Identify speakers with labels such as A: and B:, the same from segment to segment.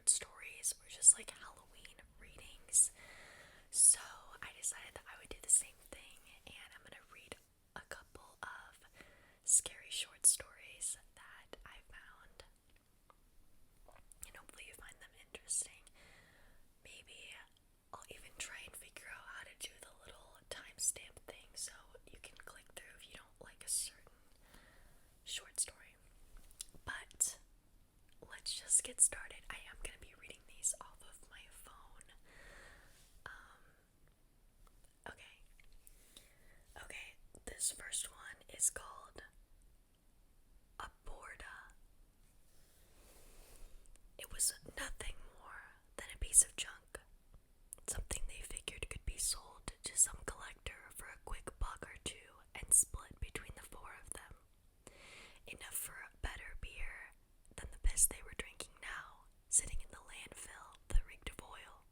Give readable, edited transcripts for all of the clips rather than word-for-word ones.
A: short stories or just like Halloween readings. So I decided that I would do the same thing, and I'm gonna read a couple of scary short stories that I found, and hopefully you find them interesting. Maybe I'll even try and figure out how to do the little timestamp thing so you can click through if you don't like a certain short story. But let's just get started. I am going to be reading these off of my phone. Okay. Okay, this first one is called A Borda. It was nothing more than a piece of junk. Something they figured could be sold to some collector for a quick buck or two and split between the four of them. Enough for a better beer than the piss they were drinking now, sitting in the landfill that reeked of oil.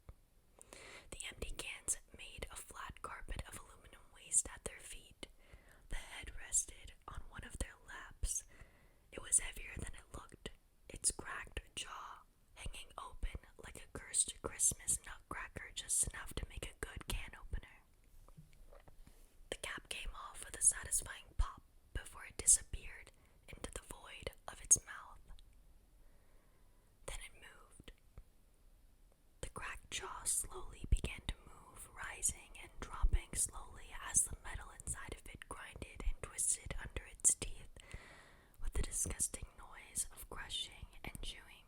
A: The empty cans made a flat carpet of aluminum waste at their feet. The head rested on one of their laps. It was heavier than it looked, its cracked jaw hanging open like a cursed Christmas nutcracker, just enough to make a good can opener. The cap came off with a satisfying pop before it disappeared into the void of its mouth. Then it moved. The cracked jaw slowly began to move, rising and dropping slowly as the metal inside of it grinded and twisted under its teeth with the disgusting noise of crushing and chewing.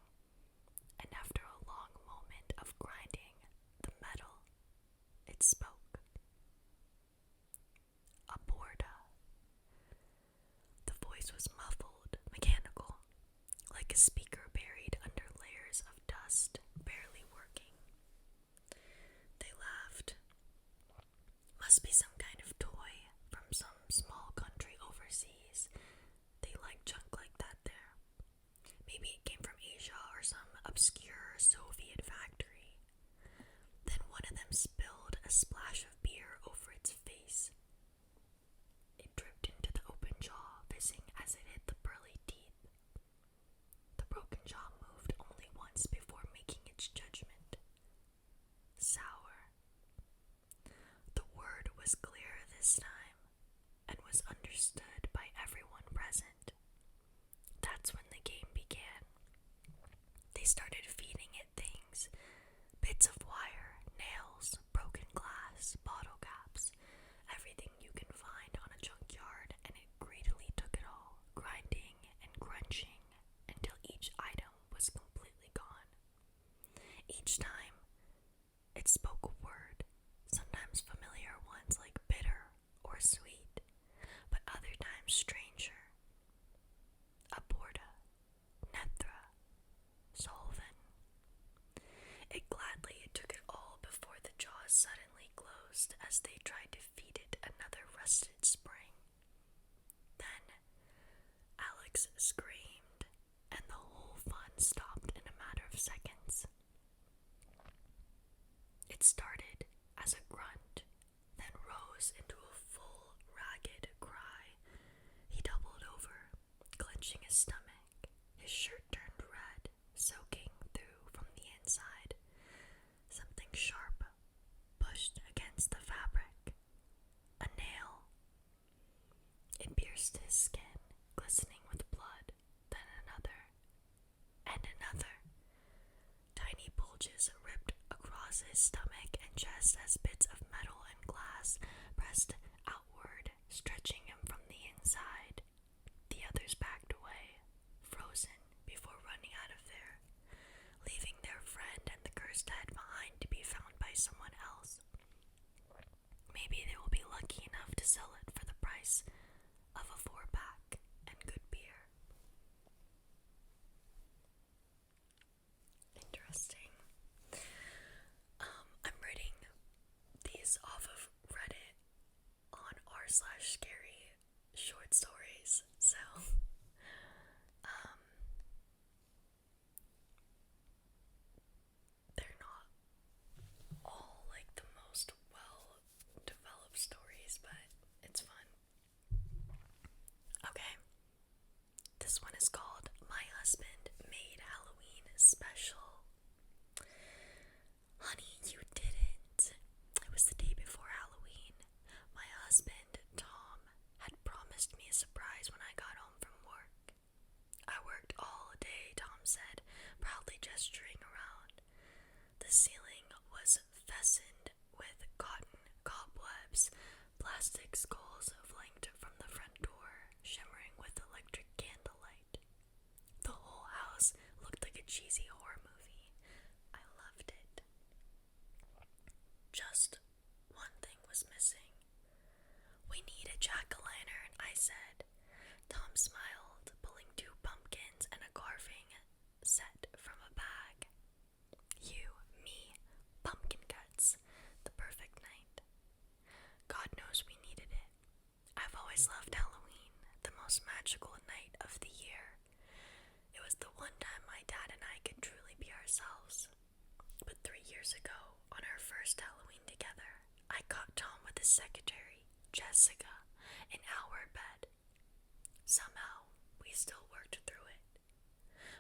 A: And after a long moment of grinding the metal, it spoke. A Borda. The voice was muffled, mechanical, like a speaker buried under layers of dust, barely working. They laughed. Must be some kind of toy from some small country overseas. They like junk like that there. Maybe it came from Asia or some obscure Soviet factory. Then one of them spilled a splash of beer over its face. It dripped into the open jaw, fizzing as it hit the pearly teeth. The broken jaw moved only once before making its judgment. Sour. The word was clear this time, and was understood by everyone present. That's when the game began. They started feeding it things: bits of wire, nails, broken glass, bottle caps, everything you can find on a junkyard, and it greedily took it all, grinding and crunching until each item was completely gone. Each time, it spoke a word, sometimes familiar ones like bitter or sweet, but other times stranger. A Borda, Nethra, Solven. It gladly took it all before the jaws suddenly closed as they tried to feed it another rusted spring. Then Alex screamed, and the whole fun stopped in a matter of seconds. It started as a grunt, then rose into a full, ragged cry. He doubled over, clenching his stomach. His shirt turned red, soaking through from the inside. Something sharp pushed against the fabric. A nail. It pierced his skin, glistening with blood, then another, and another. Tiny bulges ripped across his stomach and chest as bits of metal and glass pressed outward, stretching him from the inside. The others backed away, frozen before running out of there, leaving their friend and the cursed head behind to be found by someone else. Maybe they will be lucky enough to sell it for the price of a 4-pack and good beer. Interesting. I'm reading these off of Reddit on r/scary short stories, so they're not all like the most well developed stories, but it's fun. Okay, this one is called My Husband Made Halloween Special. said, proudly gesturing around. The ceiling was fastened with cotton cobwebs, plastic skulls flanked from the front door, shimmering with electric candlelight. The whole house looked like a cheesy horror movie. I loved it. Just one thing was missing. We need a jack-o'-lantern, I said. Tom smiled, pulling 2 pumpkins and a carving set from a bag. You, me, pumpkin cuts. The perfect night. God knows we needed it. I've always loved Halloween, the most magical night of the year. It was the one time my dad and I could truly be ourselves. But 3 years ago, on our first Halloween together, I caught Tom with his secretary, Jessica, in our bed. Somehow, we still worked through it.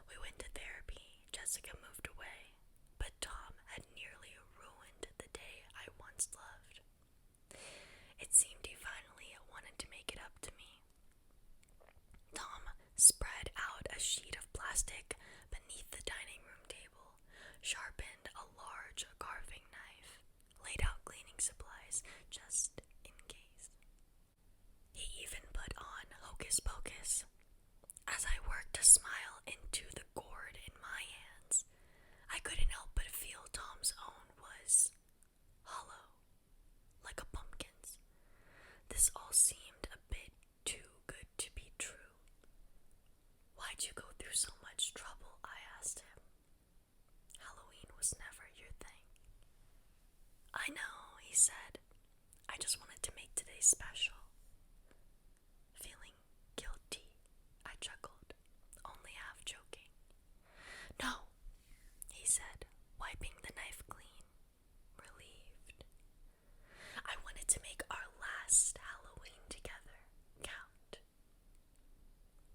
A: We went to therapy, Jessica moved away, but Tom had nearly ruined the day I once loved. It seemed he finally wanted to make it up to me. Tom spread out a sheet of plastic beneath the dining room table, sharpened a large carving knife, laid out cleaning supplies just in case. He even put on Hocus Pocus. As I worked to smile into the gourd in my hands, I couldn't help but feel Tom's own was hollow, like a pumpkin's. This all seemed a bit too good to be true. Why'd you go through so much trouble? I asked him. Halloween was never your thing. I know, he said. I just wanted to make today special. Feeling guilty, I chuckled, only half joking. No, he said, wiping the knife clean, relieved. I wanted to make our last Halloween together count.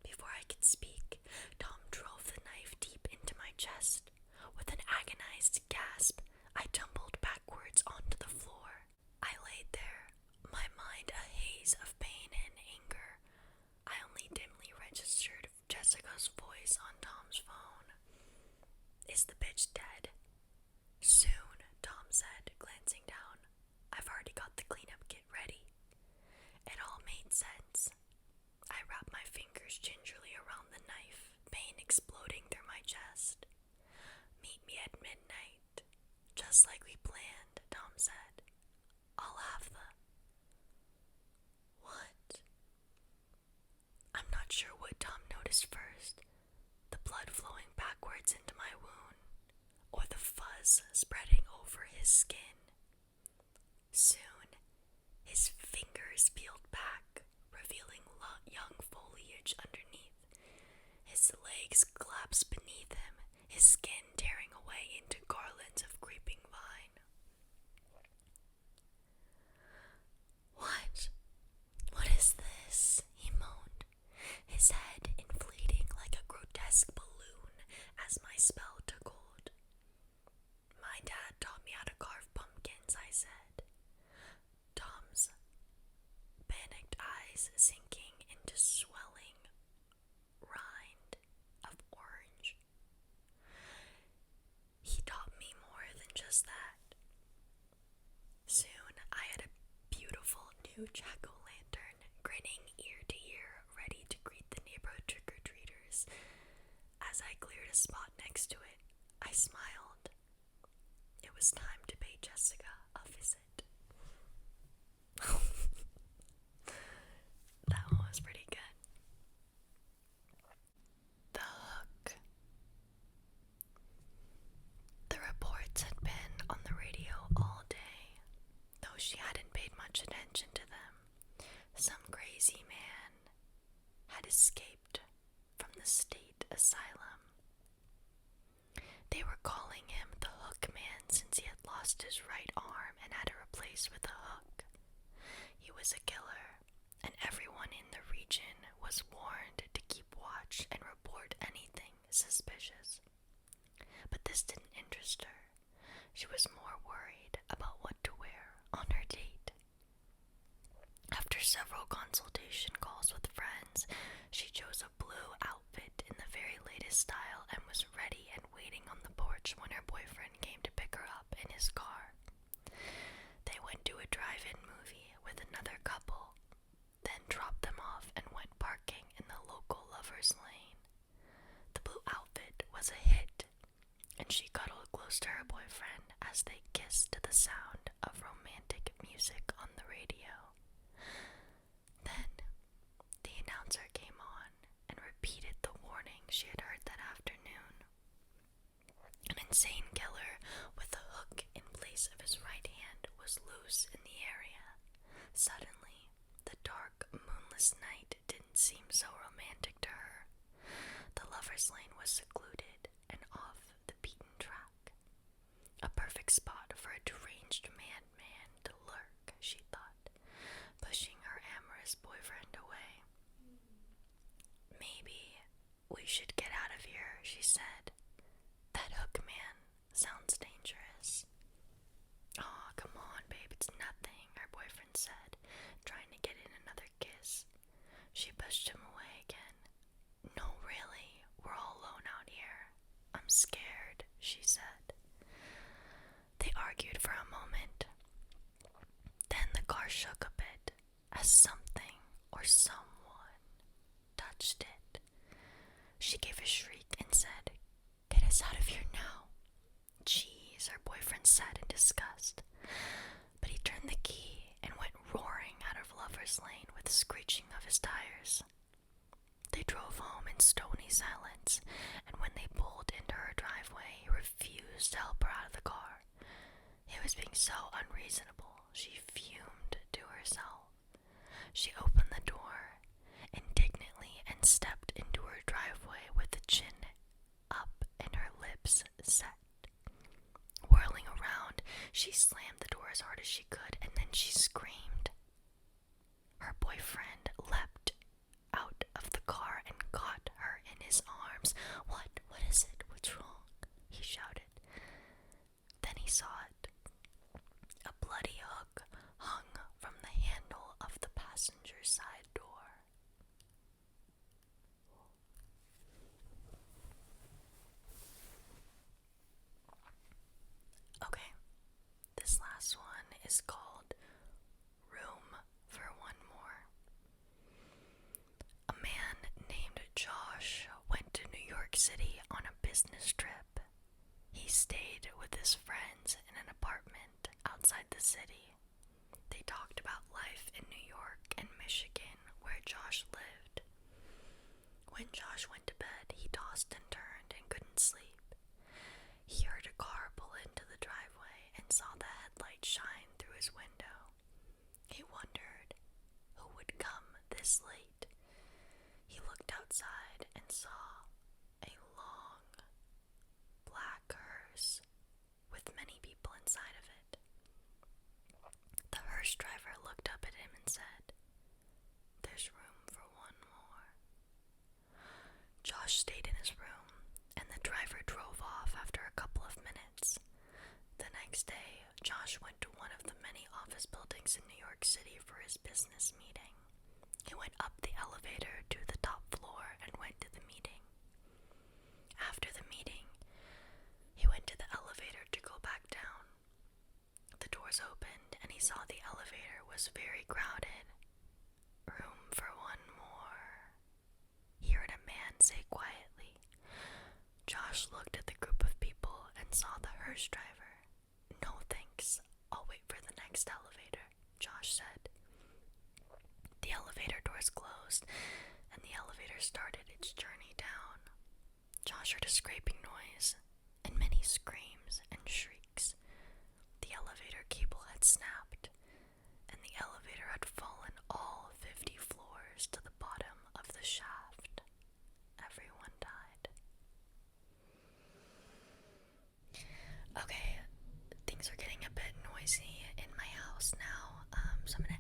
A: Before I could speak, Tom drove the knife deep into my chest. With an agonized gasp, I tumbled backwards onto the floor. I laid there, my mind a haze of pain and anger. I only dimly registered Jessica's voice on Tom's phone. Is the bitch dead? Soon, Tom said, glancing down. I've already got the cleanup kit ready. It all made sense. I wrapped my fingers gingerly around the knife, pain exploding through my chest. Meet me at midnight. Just like we planned, Tom said. I'll have the... What? I'm not sure what Tom noticed first. The blood flowing backwards into my wound, or the fuzz spreading over his skin. Soon, his fingers peeled back, revealing young foliage underneath. His legs collapsed beneath him, his skin tearing away into garlands of creeping vine. What? What is this? He moaned, his head inflating like a grotesque balloon as my spell took hold. My dad taught me how to carve pumpkins, I said. Tom's panicked eyes sinking into swelling rind of orange. He taught me more than just that. Soon I had a beautiful new jack-o'-lantern, grinning ear to ear, ready to greet the neighborhood trick-or-treaters. As I cleared a spot next to it, I smiled. It was time to pay Jessica a visit. That one was pretty good. The hook. The reports had been on the radio all day, though she hadn't paid much attention to them. Some crazy man had escaped from the state asylum. They were calling him the Hook Man since he had lost his right arm and had it replaced with a hook. He was a killer, and everyone in the region was warned to keep watch and report anything suspicious. But this didn't interest her. She was more worried about what to wear on her date. After several consultation calls with friends, she chose a blue outfit in the very latest style and was insane killer with a hook in place of his right hand was loose in the area. Suddenly, the dark, moonless night didn't seem so romantic to her. The lover's lane was secluded and off the beaten track. A perfect spot for a deranged madman to lurk, she thought, pushing her amorous boyfriend away. Maybe we should get out of here, she said. That hook man sounds dangerous. Aw, come on, babe, it's nothing, her boyfriend said, trying to get in another kiss. She pushed him away again. No, really, we're all alone out here. I'm scared, she said. They argued for a moment. Then the car shook a bit as something or someone touched it. She gave a shriek and said, "Get us out of here now." "Jeez," her boyfriend said in disgust. But he turned the key and went roaring out of Lover's Lane with the screeching of his tires. They drove home in stony silence, and when they pulled into her driveway, he refused to help her out of the car. He was being so unreasonable, she fumed to herself. She opened the door indignantly and stepped into her driveway with the chin up and her lips set. Whirling around, she slammed the door as hard as she could, and then she screamed. Her boyfriend leapt out of the car and caught her in his arms. What is it? What's wrong?" he shouted. Then he saw it. A bloody hook hung from the handle of the passenger side door. Okay, this last one is called Room for One More. A man named Josh went to New York City on a business trip. He stayed with his friends in an apartment outside the city. They talked about life in New York and Michigan, where Josh lived. When Josh went to bed, he tossed and turned and couldn't sleep. He heard a car pull into the driveway and saw the headlight shine through his window. He wondered who would come this late. He looked outside and saw a long, black hearse with many people inside of it. The hearse driver looked up at him and said, "There's room for one more." Josh stayed in his room, and the driver drove off after a couple of minutes. The next day, Josh went to one of the many office buildings in New York City for his business meeting. He went up the elevator to the top floor and went to the meeting. After the meeting, he went to the elevator to go back down. The doors opened, and he saw the elevator was very crowded. "Room for one more," he heard a man say quietly. Josh looked at the group of people and saw the hearse driver. "No thanks, I'll wait for the next elevator," Josh said. The elevator doors closed, and the elevator started its journey down. Josh heard a scraping noise, and many screams and shrieks. The elevator cable had snapped, and the elevator had fallen all 50 floors to the bottom of the shaft. Everyone died. Okay, things are getting a bit noisy in my house now, so I'm gonna